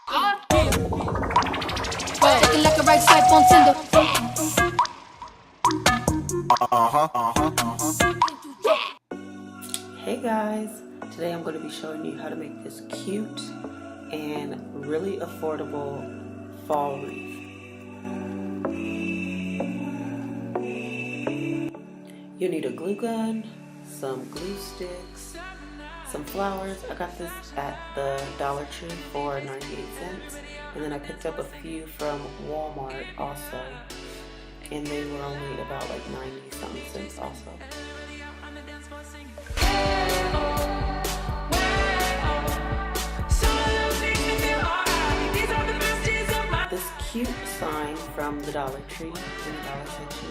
Looking like a right swipe on Tinder. Hey guys, today I'm going to be showing you how to make this cute and really affordable fall wreath. You need a glue gun, some glue sticks, some flowers. I got this at the Dollar Tree for 98 cents, and then I picked up a few from Walmart also, and they were only about like 90 something cents also. This cute sign from the Dollar Tree in the dollar section.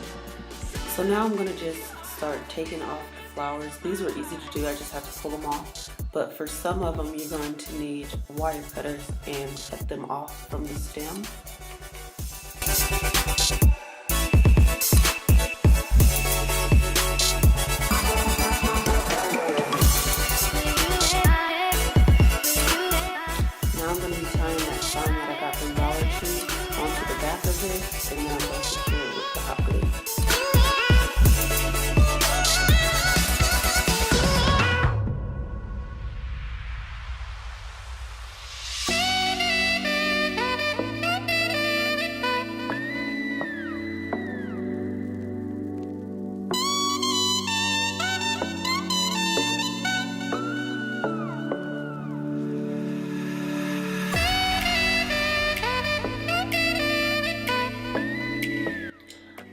So now I'm going to just start taking off the flowers. These were easy to do, I just have to pull them off. But for some of them you're going to need wire cutters and cut them off from the stem. Now I'm going to be tying that sign that I got from Dollar Tree onto the back of it, and then I'm going to secure it with the hot glue.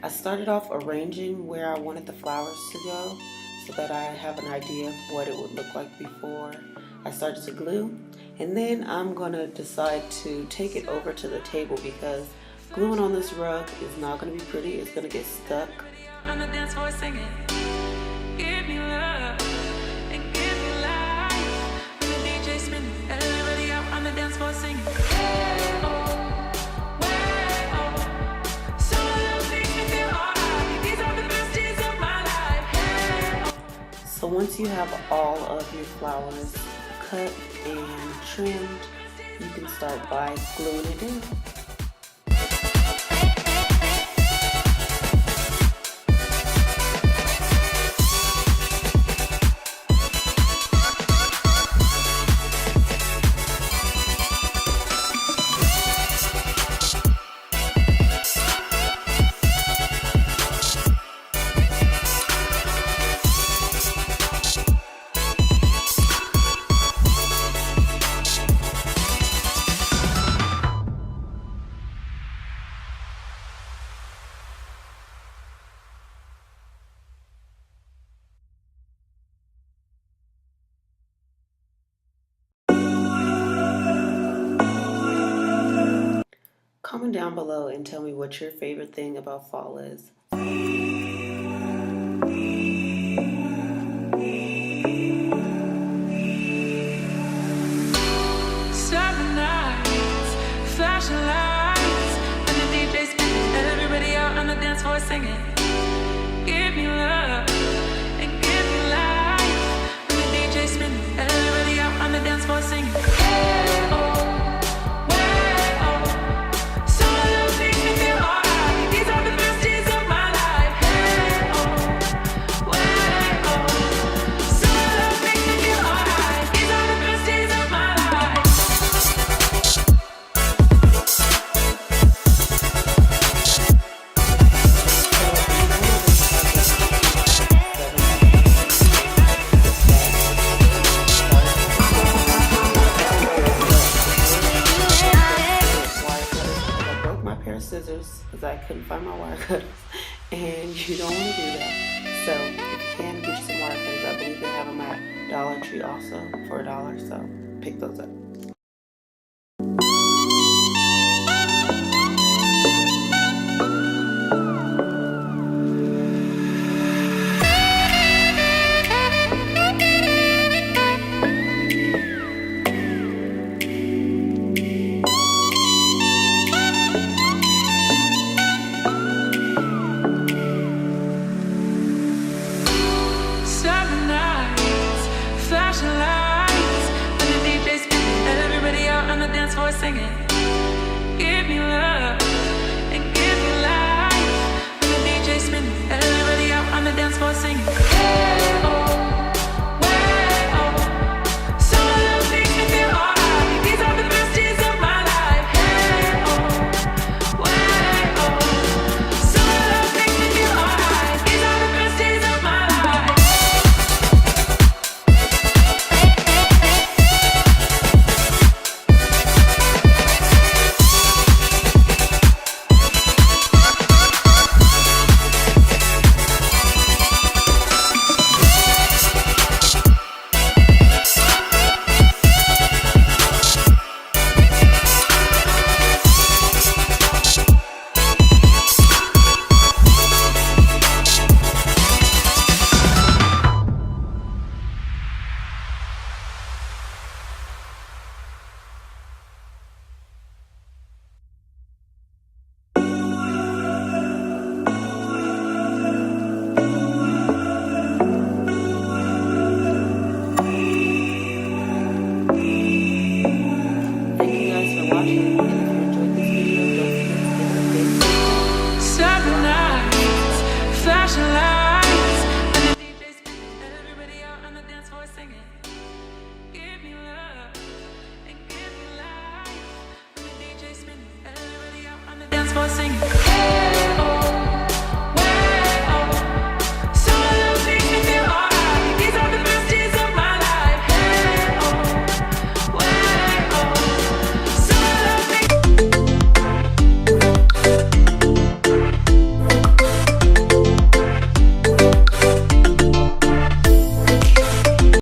I started off arranging where I wanted the flowers to go so that I have an idea of what it would look like before I started to glue. And then I'm going to decide to take it over to the table because gluing on this rug is not going to be pretty. It's going to get stuck. On the dance floor singing, give me love and give me life. When the DJ spinning, everybody out on the dance floor singing. So once you have all of your flowers cut and trimmed, you can start by gluing it in. Comment down below and tell me what your favorite thing about fall is. Summer nights, flashing lights, and the DJ spinning, everybody out on the dance floor singing. Give me love and give me life. And the DJ spinning, everybody out on the dance floor singing. Scissors because I couldn't find my wire cutters, and you don't want to do that. So if you can, get you some wire cutters. I believe they have them at Dollar Tree also for $1, so pick those up. Flashing lights, when the DJ spinning, singing. Give me love.